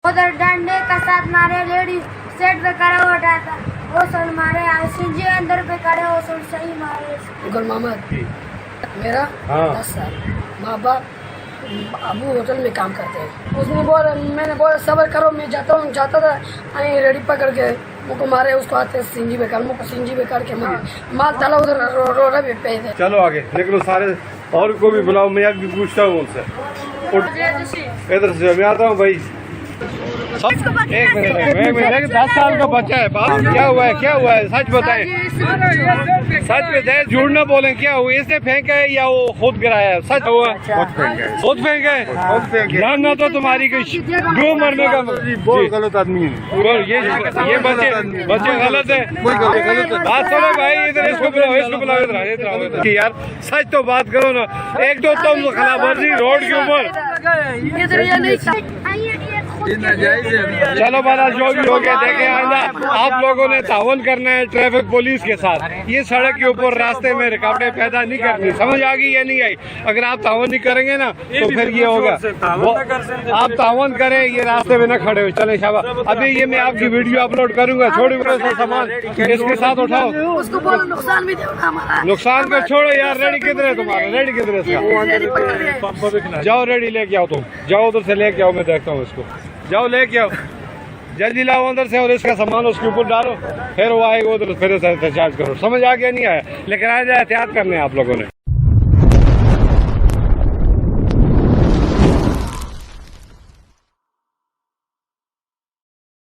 उधर डंडे का साथ मारे, लेडीज सेट पे खड़ा हुआ था वो सुन मारे, सिंजी अंदर पे खड़े वो सुन सही मारे। गुल मोहम्मद मेरा 10 साल, माँ बाप अबू होटल में काम करते हैं। उसने बोला, मैंने बोला सबर करो, मैं जाता हूँ। जाता था आई रेडी पकड़ के मुझको मारे, उसको हाथ सिंजी पे कर, मुझको सिंजी पे करके माल तला उधर रोड पे पे थे। चलो आगे निकलो सारे, और को भी बुलाओ, मैं भी पूछता हूँ उनसे। इधर से मैं आता हूँ भाई। एक मिनट 10 साल का बच्चा है, बाप क्या हुआ है सच बताएं, सच बताएं, झूठ ना बोलें। क्या हुआ, इसने फेंका है या वो खुद गिराया है? सच हुआ खुद फेंका है। जानना तो तुम्हारी कोई क्यों मरने का, बहुत गलत आदमी है ये बच्चे गलत है। बात सुनो भाई, इधर इसको बुलाओ इधर यार, सच तो बात करो ना। एक तो तुम खिलाफवर्जी रोड के ऊपर, चलो बड़ा जो भी हो गया देखें, आइंदा आप लोगों ने तावन करना है ट्रैफिक पुलिस के साथ। ये सड़क के ऊपर रास्ते में रुकावटें पैदा नहीं करनी। समझ आ गई या नहीं आई? अगर आप तावन नहीं करेंगे ना तो फिर ये होगा। आप तावन करें, ये रास्ते में न खड़े हो। चले शाबाश, अभी ये मैं आपकी वीडियो अपलोड करूंगा। छोड़ो सामान इसके साथ उठाओ, उसको बोलो नुकसान भी देगा हमारा। नुकसान को छोड़ो यार। रेडी किधर है तुम्हारा? रेडी किधर है इसका? जाओ रेडी लेके आओ, तुम जाओ उधर से लेके आओ, मैं देखता हूँ इसको। जाओ लेके आओ, जल्दी लाओ अंदर से, और इसका सामान उसके ऊपर डालो, फिर वो आएगा उधर, फिर चार्ज करो। समझ आ गया नहीं आया? लेकिन आया एहतियात करने आप लोगों ने।